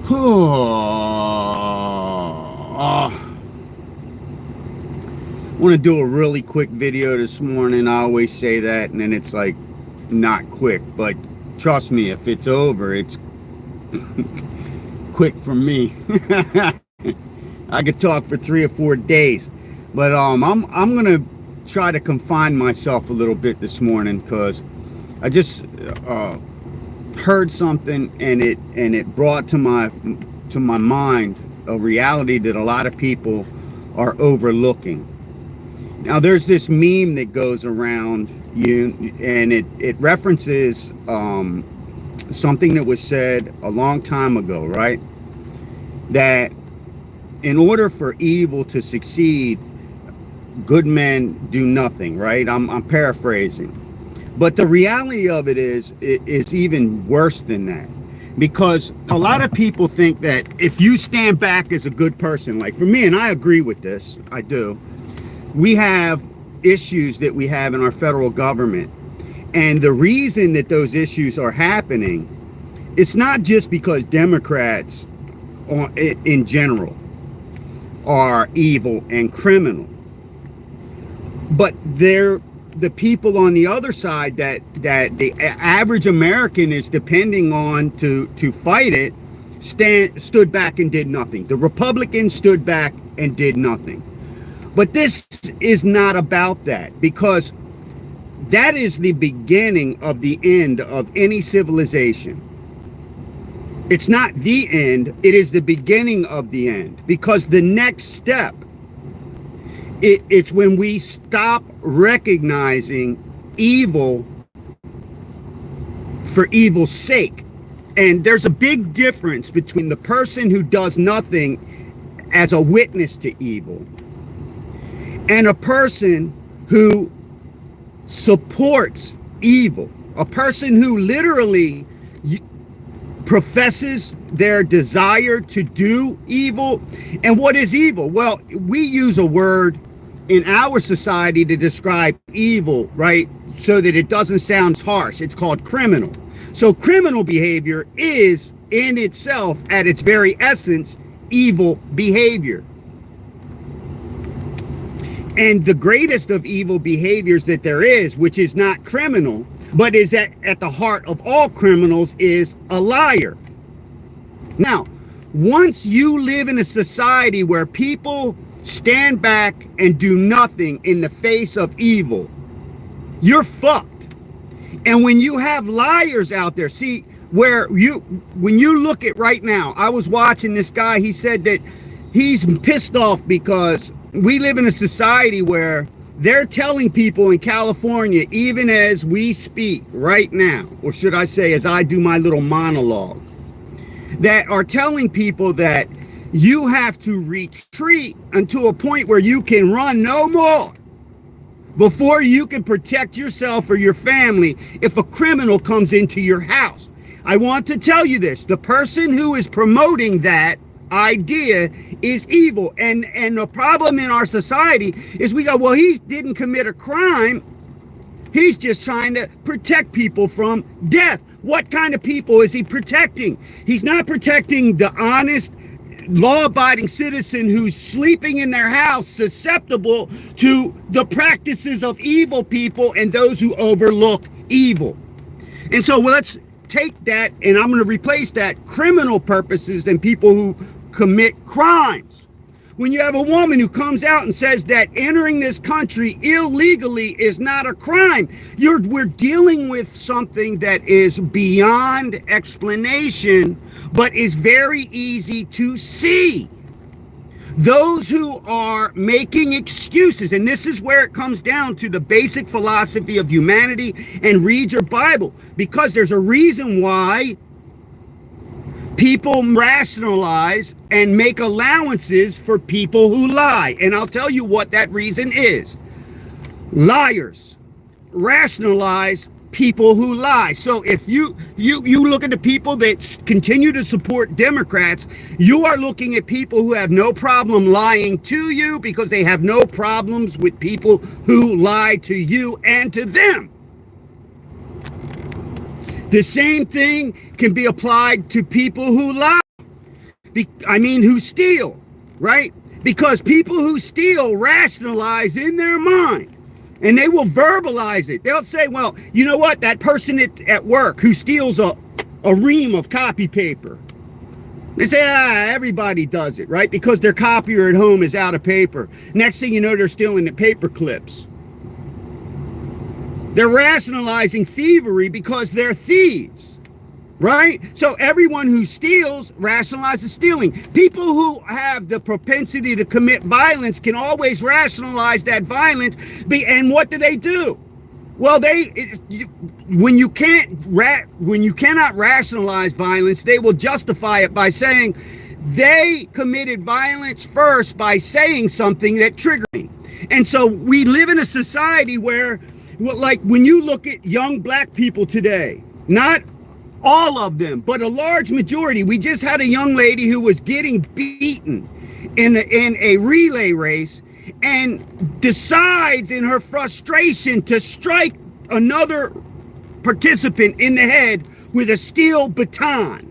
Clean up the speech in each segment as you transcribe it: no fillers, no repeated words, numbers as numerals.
I want to do a really quick video this morning. I always say that, and then it's like not quick, but trust me, if it's over, it's quick for me. I could talk for 3 or 4 days, but I'm gonna try to confine myself a little bit this morning because I just heard something, and it brought to my mind a reality that a lot of people are overlooking. Now, there's this meme that goes around and it references something that was said a long time ago, right? That in order for evil to succeed, good men do nothing, right? I'm paraphrasing. But the reality of it is even worse than that. Because a lot of people think that if you stand back as a good person, like for me, and I agree with this, I do, we have issues that we have in our federal government. And the reason that those issues are happening, it's not just because Democrats in general are evil and criminal, but they're the people on the other side that the average American is depending on to fight it, stood back and did nothing. The Republicans stood back and did nothing. But this is not about that, because that is the beginning of the end of any civilization. It's not the end, it is the beginning of the end, because the next step, it's when we stop recognizing evil for evil's sake. And there's a big difference between the person who does nothing as a witness to evil and a person who supports evil, a person who literally professes their desire to do evil. And what is evil? Well, we use a word in our society to describe evil, right? So that it doesn't sound harsh. It's called criminal. So criminal behavior is in itself, at its very essence, evil behavior. And the greatest of evil behaviors that there is, which is not criminal, but is at the heart of all criminals, is a liar. Now, once you live in a society where people stand back and do nothing in the face of evil, you're fucked. And when you have liars out there, see, when you look at right now, I was watching this guy, he said that he's pissed off because we live in a society where they're telling people in California, even as we speak right now, or should I say as I do my little monologue, that are telling people that you have to retreat until a point where you can run no more before you can protect yourself or your family if a criminal comes into your house. I want to tell you this, the person who is promoting that idea is evil. And the problem in our society is we go, well, he didn't commit a crime. He's just trying to protect people from death. What kind of people is he protecting? He's not protecting the honest, law-abiding citizen who's sleeping in their house, susceptible to the practices of evil people and those who overlook evil. And so let's take that, and I'm going to replace that, criminal purposes and people who commit crimes. When you have a woman who comes out and says that entering this country illegally is not a crime, we're dealing with something that is beyond explanation, but is very easy to see. Those who are making excuses, and this is where it comes down to the basic philosophy of humanity, and read your Bible, because there's a reason why people rationalize and make allowances for people who lie. And I'll tell you what that reason is. Liars rationalize people who lie. So if you look at the people that continue to support Democrats, you are looking at people who have no problem lying to you because they have no problems with people who lie to you and to them. The same thing can be applied to people who lie. Who steal, right? Because people who steal rationalize in their mind, and they will verbalize it. They'll say, well, you know what? That person at work who steals a ream of copy paper. They say, everybody does it, right? Because their copier at home is out of paper. Next thing you know, they're stealing the paper clips. They're rationalizing thievery because they're thieves, right? So everyone who steals rationalizes stealing. People who have the propensity to commit violence can always rationalize that violence. And what do? Well, when you cannot rationalize violence, they will justify it by saying they committed violence first by saying something that triggered me. And so we live in a society where, like, when you look at young black people today, not all of them, but a large majority. We just had a young lady who was getting beaten in a relay race, and decides in her frustration to strike another participant in the head with a steel baton.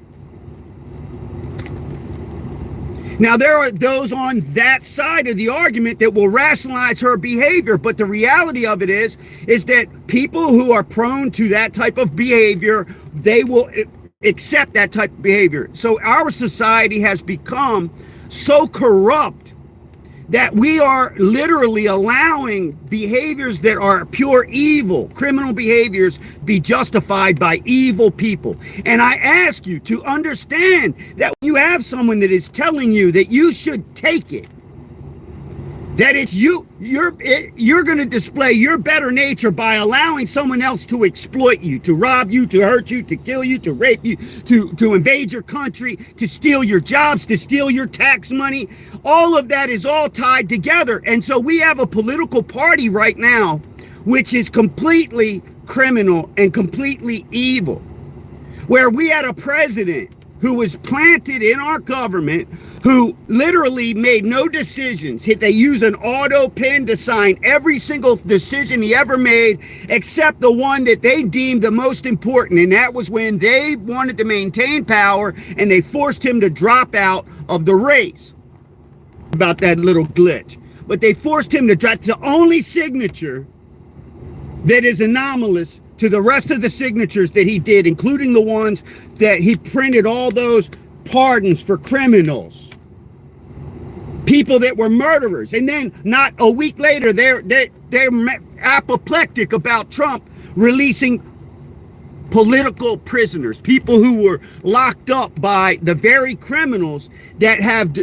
Now, there are those on that side of the argument that will rationalize her behavior, but the reality of it is that people who are prone to that type of behavior, they will accept that type of behavior. So our society has become so corrupt that we are literally allowing behaviors that are pure evil, criminal behaviors, be justified by evil people. And I ask you to understand that when you have someone that is telling you that you should take it, that it's you're going to display your better nature by allowing someone else to exploit you, to rob you, to hurt you, to kill you, to rape you, to invade your country, to steal your jobs, to steal your tax money. All of that is all tied together. And so we have a political party right now which is completely criminal and completely evil, where we had a president who was planted in our government, who literally made no decisions. They use an auto pen to sign every single decision he ever made, except the one that they deemed the most important. And that was when they wanted to maintain power and they forced him to drop out of the race. About that little glitch. But they forced him to drop. The only signature that is anomalous to the rest of the signatures that he did, including the ones that he printed all those pardons for criminals, people that were murderers. And then not a week later, they're apoplectic about Trump releasing political prisoners, people who were locked up by the very criminals that have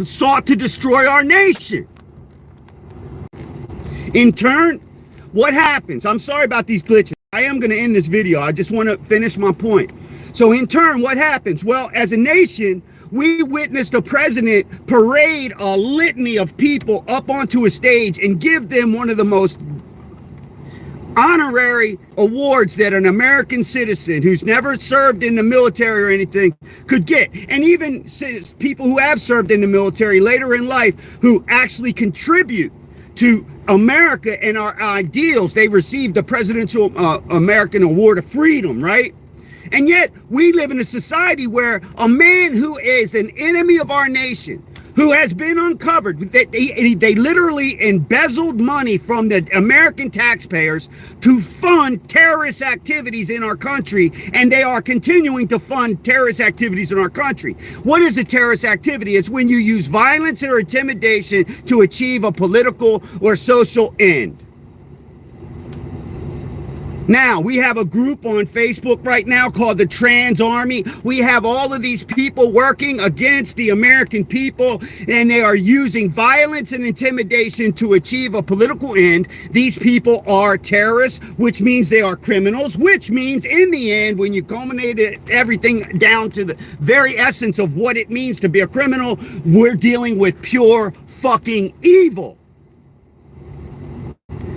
sought to destroy our nation. In turn, what happens? I'm sorry about these glitches. I am going to end this video. I just want to finish my point. So in turn, what happens? Well, as a nation, we witnessed a president parade a litany of people up onto a stage and give them one of the most honorary awards that an American citizen who's never served in the military or anything could get. And even people who have served in the military later in life who actually contribute to America and our ideals, they received the Presidential American Award of Freedom, right? And yet we live in a society where a man who is an enemy of our nation, who has been uncovered, they literally embezzled money from the American taxpayers to fund terrorist activities in our country, and they are continuing to fund terrorist activities in our country. What is a terrorist activity? It's when you use violence or intimidation to achieve a political or social end. Now, we have a group on Facebook right now called the Trans Army. We have all of these people working against the American people, and they are using violence and intimidation to achieve a political end. These people are terrorists, which means they are criminals, which means in the end, when you culminate everything down to the very essence of what it means to be a criminal, we're dealing with pure fucking evil.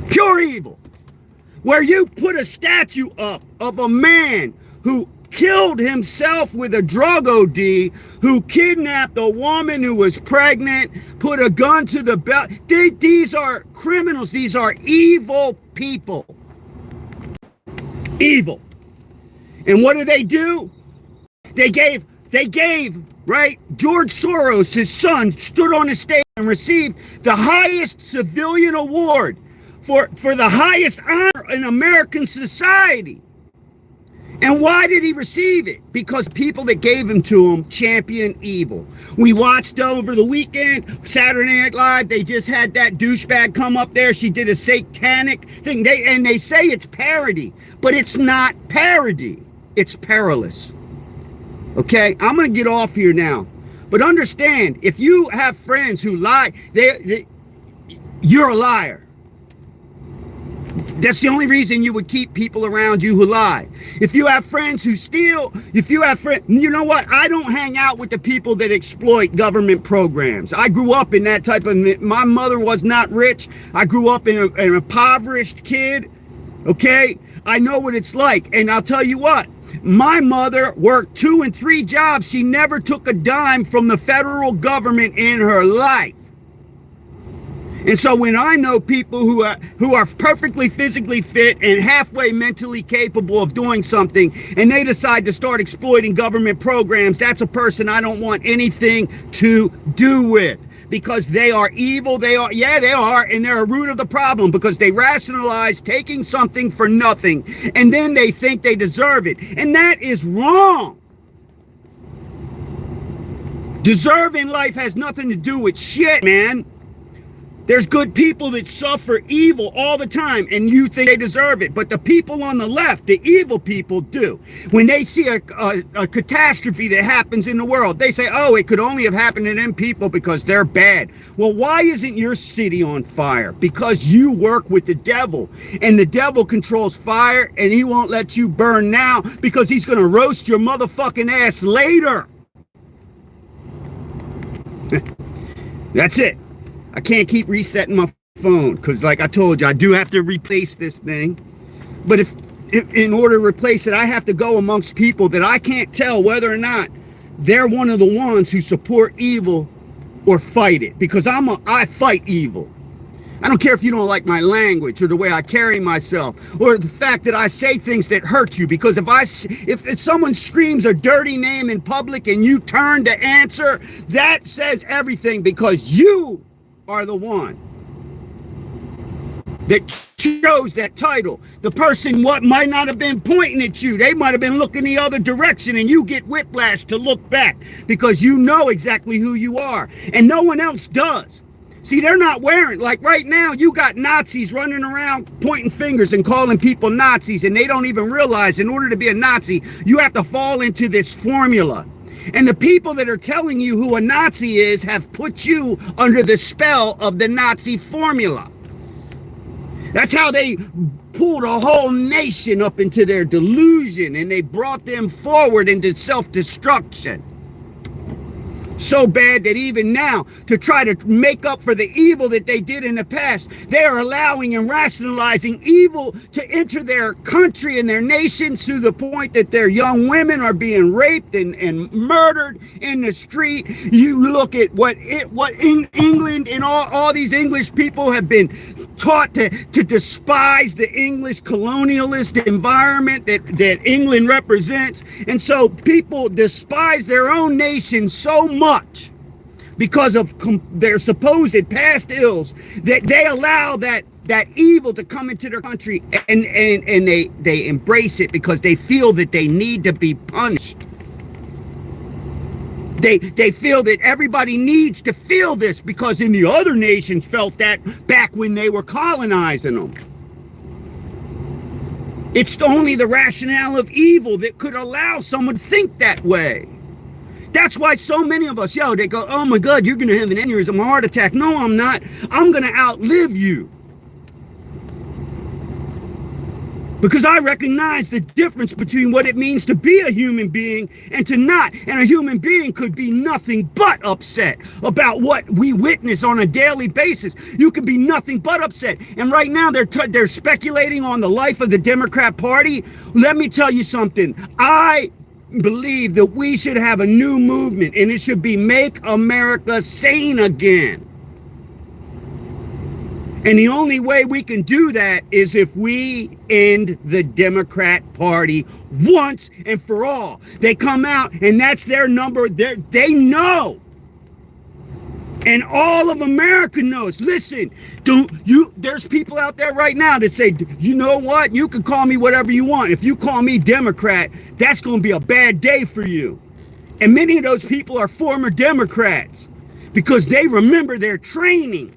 Pure evil. Where you put a statue up of a man who killed himself with a drug OD, who kidnapped a woman who was pregnant, put a gun to the belt. These are criminals. These are evil people. Evil. And what do? They gave right? George Soros, his son, stood on the stage and received the highest civilian award for the highest honor in American society. And why did he receive it? Because people that gave him to him champion evil. We watched over the weekend, Saturday Night Live, they just had that douchebag come up there. She did a satanic thing. They say it's parody, but it's not parody. It's perilous. Okay, I'm going to get off here now. But understand, if you have friends who lie, you're a liar. That's the only reason you would keep people around you who lie. If you have friends who steal, if you have friends, you know what? I don't hang out with the people that exploit government programs. I grew up in that type of, my mother was not rich. I grew up in an impoverished kid. Okay? I know what it's like. And I'll tell you what, my mother worked 2 and 3 jobs. She never took a dime from the federal government in her life. And so when I know people who are perfectly physically fit and halfway mentally capable of doing something, and they decide to start exploiting government programs, that's a person I don't want anything to do with, because they are evil. They are, and they're a root of the problem, because they rationalize taking something for nothing, and then they think they deserve it. And that is wrong. Deserving life has nothing to do with shit, man. There's good people that suffer evil all the time, and you think they deserve it. But the people on the left, the evil people, do. When they see a catastrophe that happens in the world, they say, oh, it could only have happened to them people because they're bad. Well, why isn't your city on fire? Because you work with the devil, and the devil controls fire, and he won't let you burn now because he's going to roast your motherfucking ass later. That's it. I can't keep resetting my phone because, like I told you, I do have to replace this thing. But if in order to replace it, I have to go amongst people that I can't tell whether or not they're one of the ones who support evil or fight it. Because I fight evil. I don't care if you don't like my language or the way I carry myself or the fact that I say things that hurt you. Because if someone screams a dirty name in public and you turn to answer, that says everything, because you are the one that chose that title. The person might not have been pointing at you. They might have been looking the other direction, and you get whiplash to look back because you know exactly who you are, and no one else does. See, they're not wearing, like right now, you got Nazis running around pointing fingers and calling people Nazis, and they don't even realize in order to be a Nazi, you have to fall into this formula. And the people that are telling you who a Nazi is have put you under the spell of the Nazi formula. That's how they pulled a whole nation up into their delusion, and they brought them forward into self-destruction. So bad that even now, to try to make up for the evil that they did in the past, they are allowing and rationalizing evil to enter their country and their nation, to the point that their young women are being raped and murdered in the street. You look at what in England and all these English people have been taught to despise the English colonialist environment that England represents. And so people despise their own nation so much because of their supposed past ills that they allow that evil to come into their country, and they embrace it because they feel that they need to be punished. They feel that everybody needs to feel this because in the other nations felt that back when they were colonizing them. It's only the rationale of evil that could allow someone to think that way. That's why so many of us, they go, oh my God, you're going to have an aneurysm, a heart attack. No, I'm not. I'm going to outlive you. Because I recognize the difference between what it means to be a human being and to not. And a human being could be nothing but upset about what we witness on a daily basis. You could be nothing but upset. And right now they're speculating on the life of the Democrat Party. Let me tell you something. I believe that we should have a new movement, and it should be Make America Sane Again. And the only way we can do that is if we end the Democrat Party once and for all. They come out and that's their number. They know. And all of America knows. Listen, there's people out there right now that say, you know what? You can call me whatever you want. If you call me Democrat, that's going to be a bad day for you. And many of those people are former Democrats because they remember their training.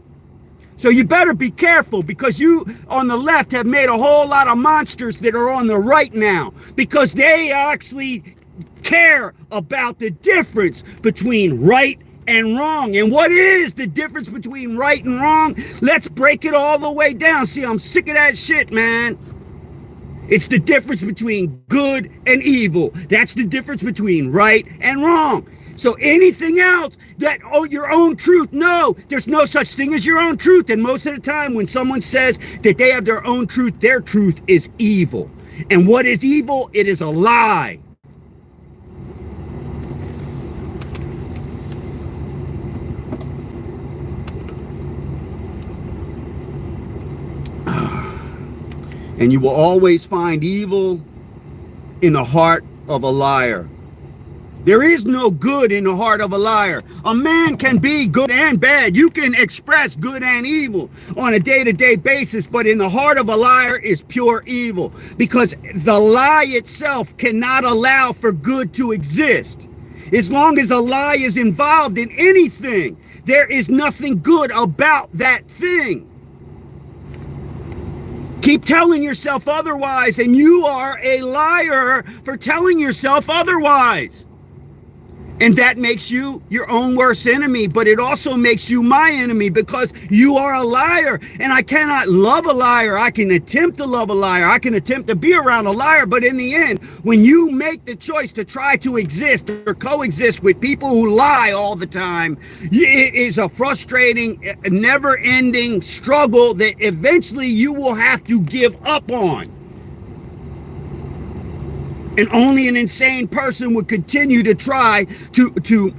So you better be careful, because you on the left have made a whole lot of monsters that are on the right now, because they actually care about the difference between right and wrong. And what is the difference between right and wrong? Let's break it all the way down. See, I'm sick of that shit, man. It's the difference between good and evil. That's the difference between right and wrong. So anything else that, oh, your own truth, no, there's no such thing as your own truth. And most of the time when someone says that they have their own truth, their truth is evil. And what is evil? It is a lie. And you will always find evil in the heart of a liar. There is no good in the heart of a liar. A man can be good and bad. You can express good and evil on a day-to-day basis, but in the heart of a liar is pure evil, because the lie itself cannot allow for good to exist. As long as a lie is involved in anything, there is nothing good about that thing. Keep telling yourself otherwise, and you are a liar for telling yourself otherwise. And that makes you your own worst enemy, but it also makes you my enemy, because you are a liar. And I cannot love a liar. I can attempt to love a liar. I can attempt to be around a liar. But in the end, when you make the choice to try to exist or coexist with people who lie all the time, it is a frustrating, never-ending struggle that eventually you will have to give up on. And only an insane person would continue to try to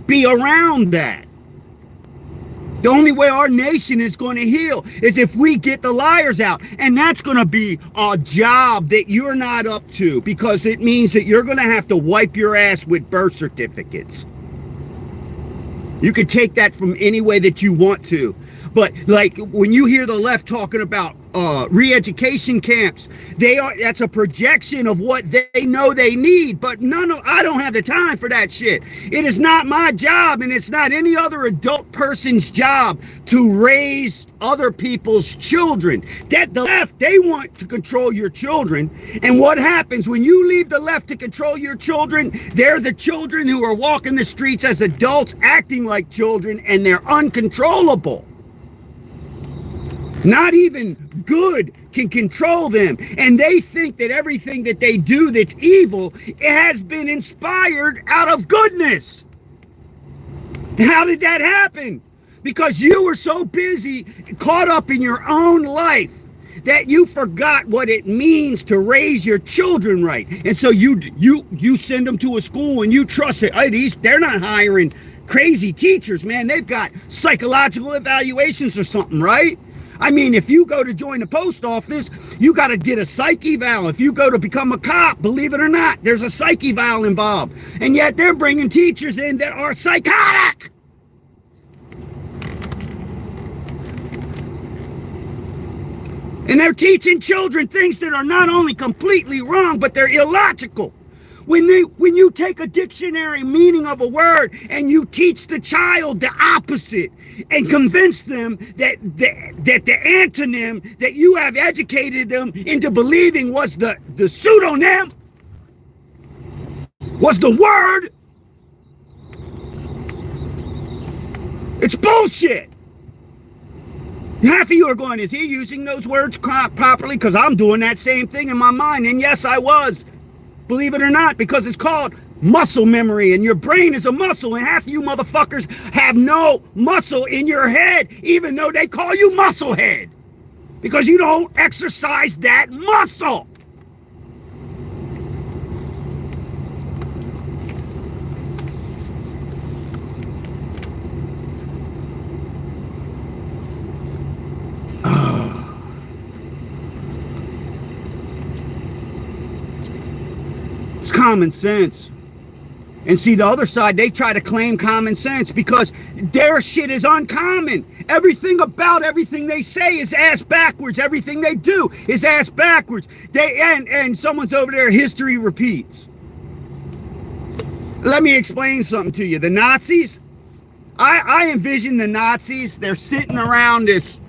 be around that. The only way our nation is going to heal is if we get the liars out. And that's going to be a job that you're not up to, because it means that you're going to have to wipe your ass with birth certificates. You can take that from any way that you want to. But like when you hear the left talking about re-education camps, that's a projection of what they know they need. But I don't have the time for that shit. It is not my job, and it's not any other adult person's job to raise other people's children. That the left, they want to control your children. And what happens when you leave the left to control your children? They're the children who are walking the streets as adults, acting like children, and they're uncontrollable. Not even good can control them. And they think that everything that they do that's evil, it has been inspired out of goodness. How did that happen? Because you were so busy, caught up in your own life, that you forgot what it means to raise your children right. And so you send them to a school and you trust it. They're not hiring crazy teachers, man. They've got psychological evaluations or something, right? I mean, if you go to join the post office, you got to get a psych eval. If you go to become a cop, believe it or not, there's a psych eval involved. And yet they're bringing teachers in that are psychotic. And they're teaching children things that are not only completely wrong, but they're illogical. When you take a dictionary meaning of a word and you teach the child the opposite and convince them that the antonym that you have educated them into believing was the pseudonym, was the word, it's bullshit. Half of you are going, is he using those words properly? Because I'm doing that same thing in my mind. And yes, I was. Believe it or not, because it's called muscle memory, and your brain is a muscle, and half of you motherfuckers have no muscle in your head, even though they call you muscle head, because you don't exercise that muscle. common sense. And see, the other side, they try to claim common sense because their shit is uncommon. Everything about everything they say is ass backwards. Everything they do is ass backwards. And someone's over there, history repeats. Let me explain something to you. The Nazis, I envision the Nazis, they're sitting around this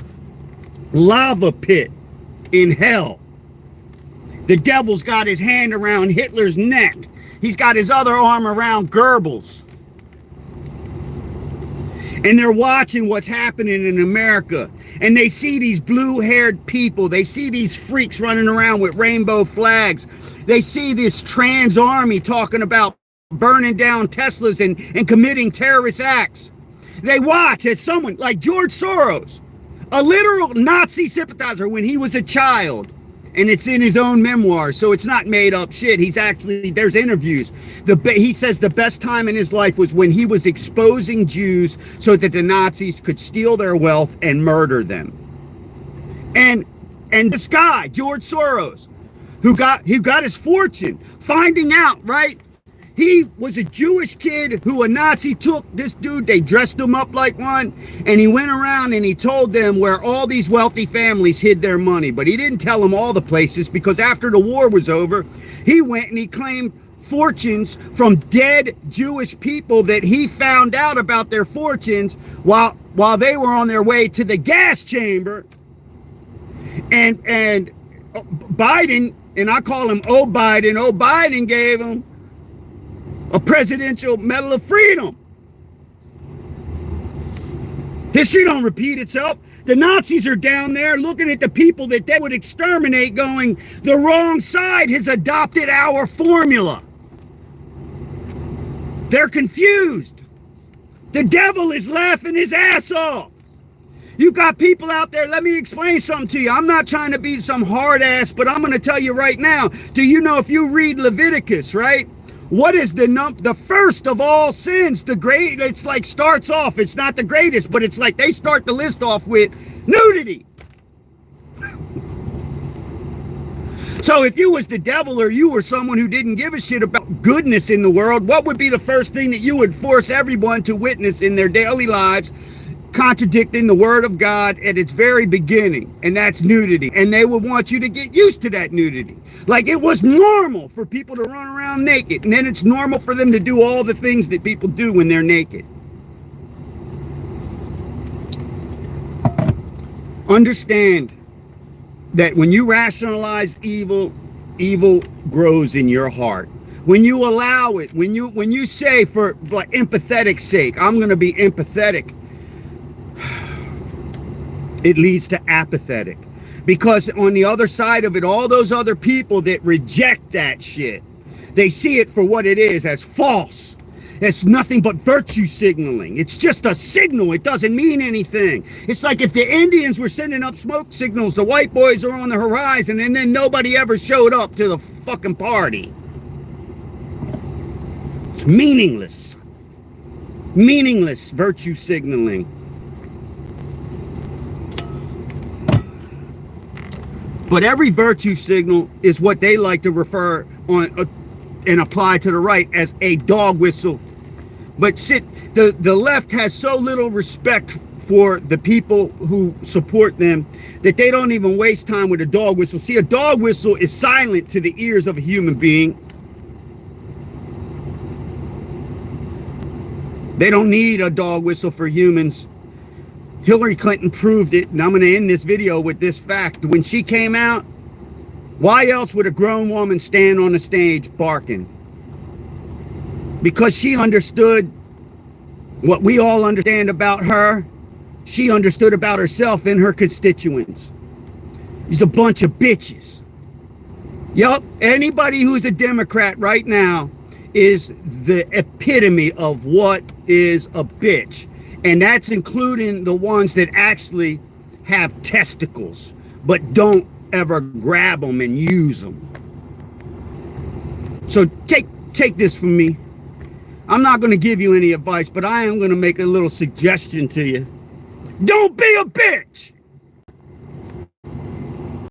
lava pit in hell. The devil's got his hand around Hitler's neck. He's got his other arm around Goebbels. And they're watching what's happening in America. And they see these blue-haired people. They see these freaks running around with rainbow flags. They see this trans army talking about burning down Teslas and committing terrorist acts. They watch as someone like George Soros, a literal Nazi sympathizer when he was a child. And it's in his own memoir, so it's not made up shit. He's actually, there's interviews. He says the best time in his life was when he was exposing Jews so that the Nazis could steal their wealth and murder them. And this guy, George Soros, who got his fortune finding out, right? He was a Jewish kid who a Nazi took this dude, they dressed him up like one, and he went around and he told them where all these wealthy families hid their money. But he didn't tell them all the places because after the war was over, he went and he claimed fortunes from dead Jewish people that he found out about their fortunes while they were on their way to the gas chamber. And Biden, and I call him Biden gave him a presidential Medal of Freedom. History don't repeat itself. The Nazis are down there looking at the people that they would exterminate going, the wrong side has adopted our formula. They're confused. The devil is laughing his ass off. You got people out there, let me explain something to you. I'm not trying to be some hard ass, but I'm going to tell you right now. Do you know if you read Leviticus, right? What is the first of all sins? It's like starts off, it's not the greatest, but it's like they start the list off with nudity. So if you was the devil or you were someone who didn't give a shit about goodness in the world, what would be the first thing that you would force everyone to witness in their daily lives, contradicting the word of God at its very beginning? And that's nudity. And they would want you to get used to that nudity. Like it was normal for people to run around naked. And then it's normal for them to do all the things that people do when they're naked. Understand that when you rationalize evil, evil grows in your heart. When you allow it, when you say for like empathetic sake, I'm going to be empathetic, it leads to apathetic. Because on the other side of it, all those other people that reject that shit, they see it for what it is, as false. It's nothing but virtue signaling. It's just a signal. It doesn't mean anything. It's like if the Indians were sending up smoke signals, the white boys are on the horizon, and then nobody ever showed up to the fucking party. It's meaningless. Meaningless virtue signaling. But every virtue signal is what they like to refer on and apply to the right as a dog whistle. But the left has so little respect for the people who support them that they don't even waste time with a dog whistle. See, a dog whistle is silent to the ears of a human being. They don't need a dog whistle for humans. Hillary Clinton proved it, and I'm going to end this video with this fact. When she came out, why else would a grown woman stand on the stage barking? Because she understood what we all understand about her. She understood about herself and her constituents. He's a bunch of bitches. Yup, anybody who's a Democrat right now is the epitome of what is a bitch. And that's including the ones that actually have testicles, but don't ever grab them and use them. So take this from me. I'm not going to give you any advice, but I am going to make a little suggestion to you. Don't be a bitch!